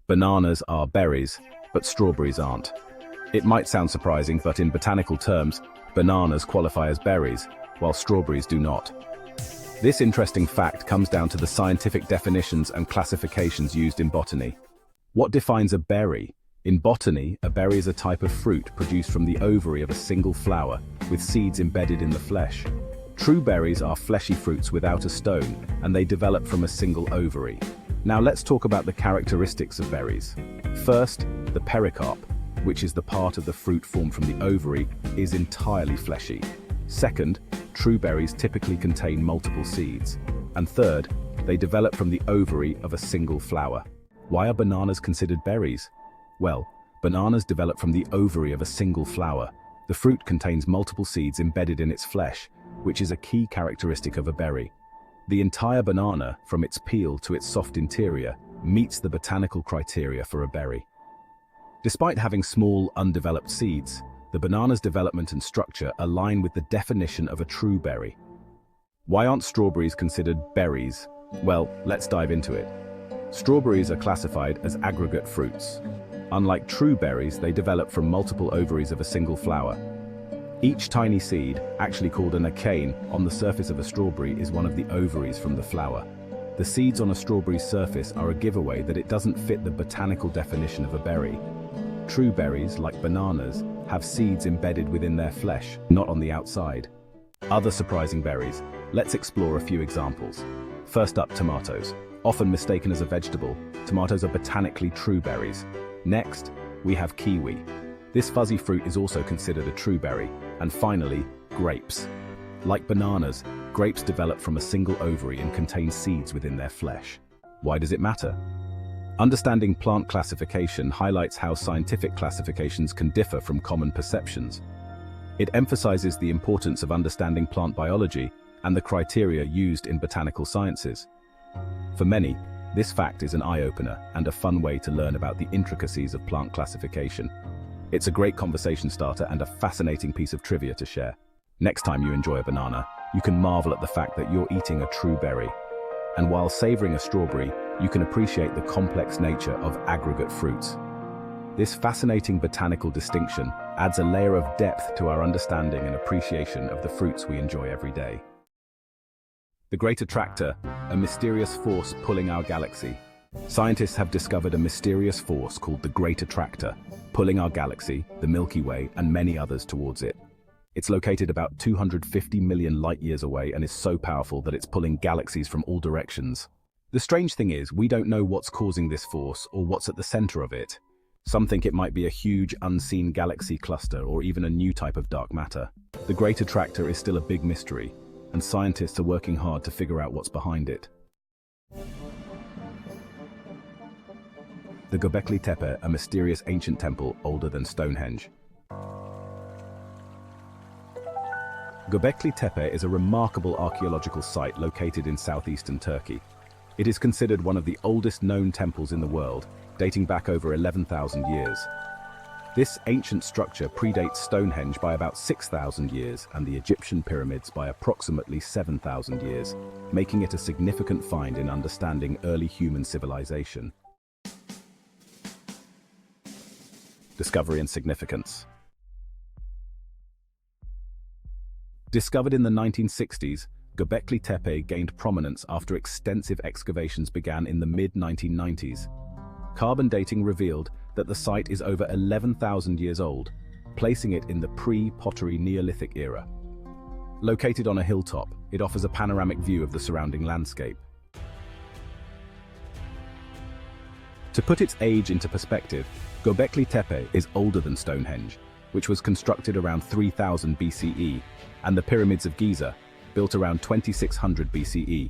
Bananas are berries, but strawberries aren't. It might sound surprising, but in botanical terms, bananas qualify as berries, while strawberries do not. This interesting fact comes down to the scientific definitions and classifications used in botany. What defines a berry? In botany, a berry is a type of fruit produced from the ovary of a single flower, with seeds embedded in the flesh. True berries are fleshy fruits without a stone, and they develop from a single ovary. Now let's talk about the characteristics of berries. First, the pericarp, which is the part of the fruit formed from the ovary, is entirely fleshy. Second, true berries typically contain multiple seeds. And third, they develop from the ovary of a single flower. Why are bananas considered berries? Well, bananas develop from the ovary of a single flower. The fruit contains multiple seeds embedded in its flesh, which is a key characteristic of a berry. The entire banana, from its peel to its soft interior, meets the botanical criteria for a berry. Despite having small, undeveloped seeds, the banana's development and structure align with the definition of a true berry. Why aren't strawberries considered berries? Well, let's dive into it. Strawberries are classified as aggregate fruits. Unlike true berries, they develop from multiple ovaries of a single flower. Each tiny seed, actually called an achene, on the surface of a strawberry is one of the ovaries from the flower. The seeds on a strawberry's surface are a giveaway that it doesn't fit the botanical definition of a berry. True berries, like bananas, have seeds embedded within their flesh, not on the outside. Other surprising berries. Let's explore a few examples. First up, tomatoes. Often mistaken as a vegetable, tomatoes are botanically true berries. Next, we have kiwi. This fuzzy fruit is also considered a true berry. And finally, grapes. Like bananas, grapes develop from a single ovary and contain seeds within their flesh. Why does it matter? Understanding plant classification highlights how scientific classifications can differ from common perceptions. It emphasizes the importance of understanding plant biology and the criteria used in botanical sciences. For many, this fact is an eye-opener and a fun way to learn about the intricacies of plant classification. It's a great conversation starter and a fascinating piece of trivia to share. Next time you enjoy a banana, you can marvel at the fact that you're eating a true berry. And while savoring a strawberry, you can appreciate the complex nature of aggregate fruits. This fascinating botanical distinction adds a layer of depth to our understanding and appreciation of the fruits we enjoy every day. The Great Attractor, a mysterious force pulling our galaxy. Scientists have discovered a mysterious force called the Great Attractor, pulling our galaxy, the Milky Way, and many others towards it. It's located about 250 million light-years away and is so powerful that it's pulling galaxies from all directions. The strange thing is, we don't know what's causing this force or what's at the center of it. Some think it might be a huge, unseen galaxy cluster or even a new type of dark matter. The Great Attractor is still a big mystery, and scientists are working hard to figure out what's behind it. The Gobekli Tepe, a mysterious ancient temple older than Stonehenge. Gobekli Tepe is a remarkable archaeological site located in southeastern Turkey. It is considered one of the oldest known temples in the world, dating back over 11,000 years. This ancient structure predates Stonehenge by about 6,000 years and the Egyptian pyramids by approximately 7,000 years, making it a significant find in understanding early human civilization. Discovery and significance. Discovered in the 1960s, Gobekli Tepe gained prominence after extensive excavations began in the mid-1990s. Carbon dating revealed that the site is over 11,000 years old, placing it in the pre-pottery Neolithic era. Located on a hilltop, it offers a panoramic view of the surrounding landscape. To put its age into perspective, Gobekli Tepe is older than Stonehenge, which was constructed around 3000 BCE, and the pyramids of Giza, built around 2600 BCE.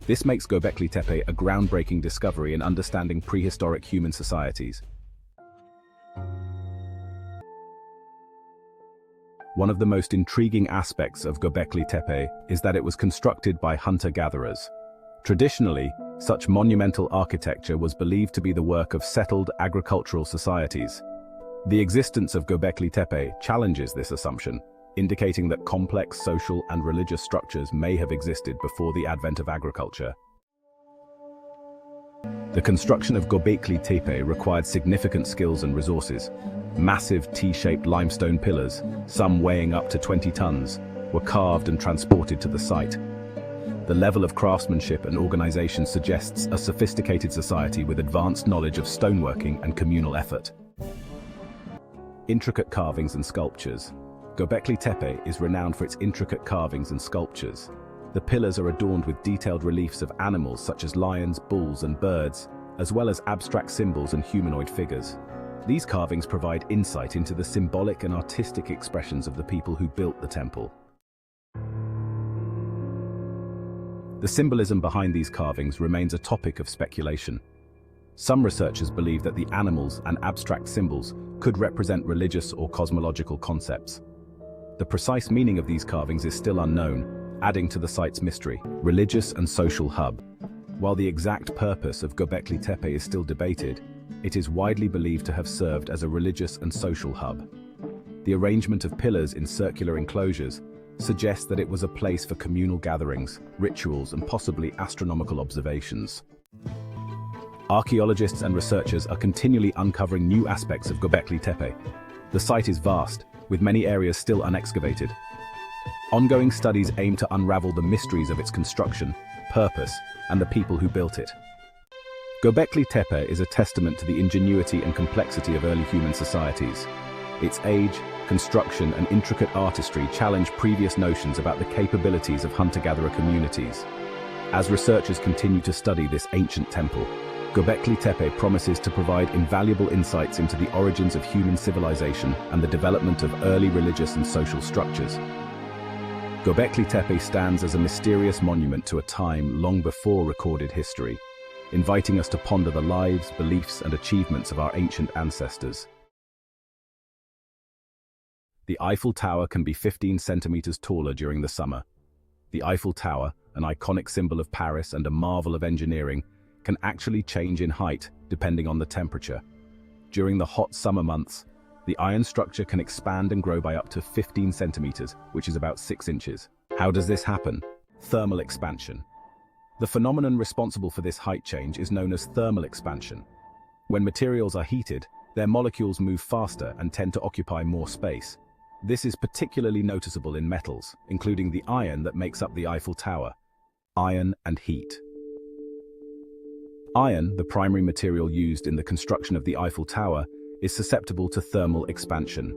This makes Gobekli Tepe a groundbreaking discovery in understanding prehistoric human societies. One of the most intriguing aspects of Gobekli Tepe is that it was constructed by hunter-gatherers. Traditionally, such monumental architecture was believed to be the work of settled agricultural societies. The existence of Gobekli Tepe challenges this assumption, indicating that complex social and religious structures may have existed before the advent of agriculture. The construction of Gobekli Tepe required significant skills and resources. Massive T-shaped limestone pillars, some weighing up to 20 tons, were carved and transported to the site. The level of craftsmanship and organization suggests a sophisticated society with advanced knowledge of stoneworking and communal effort. Intricate carvings and sculptures. Gobekli Tepe is renowned for its intricate carvings and sculptures. The pillars are adorned with detailed reliefs of animals such as lions, bulls, and birds, as well as abstract symbols and humanoid figures. These carvings provide insight into the symbolic and artistic expressions of the people who built the temple. The symbolism behind these carvings remains a topic of speculation. Some researchers believe that the animals and abstract symbols could represent religious or cosmological concepts. The precise meaning of these carvings is still unknown, adding to the site's mystery. Religious and social hub. While the exact purpose of Gobekli Tepe is still debated, it is widely believed to have served as a religious and social hub. The arrangement of pillars in circular enclosures suggests that it was a place for communal gatherings, rituals, and possibly astronomical observations. Archaeologists and researchers are continually uncovering new aspects of Gobekli Tepe. The site is vast, with many areas still unexcavated. Ongoing studies aim to unravel the mysteries of its construction, purpose, and the people who built it. Gobekli Tepe is a testament to the ingenuity and complexity of early human societies. Its age, construction, and intricate artistry challenge previous notions about the capabilities of hunter-gatherer communities. As researchers continue to study this ancient temple, Gobekli Tepe promises to provide invaluable insights into the origins of human civilization and the development of early religious and social structures. Gobekli Tepe stands as a mysterious monument to a time long before recorded history, inviting us to ponder the lives, beliefs, and achievements of our ancient ancestors. The Eiffel Tower can be 15 centimeters taller during the summer. The Eiffel Tower, an iconic symbol of Paris and a marvel of engineering, can actually change in height depending on the temperature. During the hot summer months, the iron structure can expand and grow by up to 15 centimeters, which is about 6 inches. How does this happen? Thermal expansion. The phenomenon responsible for this height change is known as thermal expansion. When materials are heated, their molecules move faster and tend to occupy more space. This is particularly noticeable in metals, including the iron that makes up the Eiffel Tower. Iron and heat. Iron, the primary material used in the construction of the Eiffel Tower, is susceptible to thermal expansion.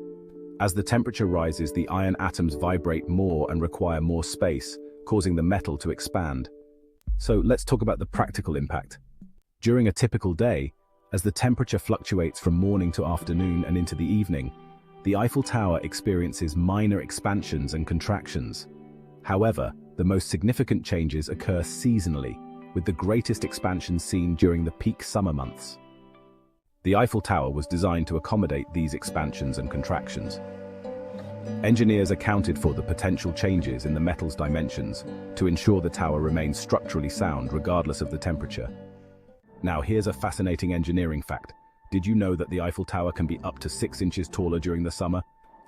As the temperature rises, the iron atoms vibrate more and require more space, causing the metal to expand. So let's talk about the practical impact. During a typical day, as the temperature fluctuates from morning to afternoon and into the evening, the Eiffel Tower experiences minor expansions and contractions. However, the most significant changes occur seasonally, with the greatest expansion seen during the peak summer months. The Eiffel Tower was designed to accommodate these expansions and contractions. Engineers accounted for the potential changes in the metal's dimensions to ensure the tower remains structurally sound regardless of the temperature. Now here's a fascinating engineering fact. Did you know that the Eiffel Tower can be up to 6 inches taller during the summer?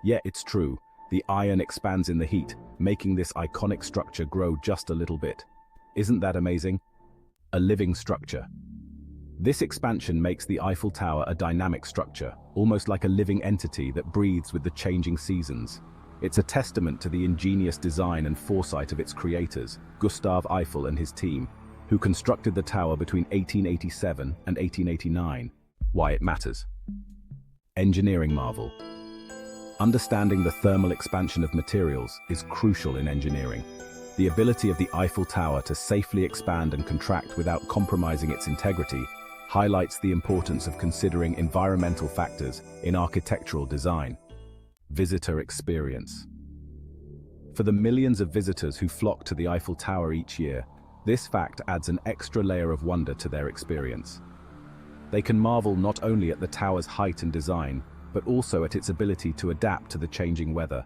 Yeah, it's true. The iron expands in the heat, making this iconic structure grow just a little bit. Isn't that amazing? A living structure. This expansion makes the Eiffel Tower a dynamic structure, almost like a living entity that breathes with the changing seasons. It's a testament to the ingenious design and foresight of its creators, Gustav Eiffel and his team, who constructed the tower between 1887 and 1889. Why it matters. Engineering marvel. Understanding the thermal expansion of materials is crucial in engineering. The ability of the Eiffel Tower to safely expand and contract without compromising its integrity highlights the importance of considering environmental factors in architectural design. Visitor experience. For the millions of visitors who flock to the Eiffel Tower each year, this fact adds an extra layer of wonder to their experience. They can marvel not only at the tower's height and design, but also at its ability to adapt to the changing weather.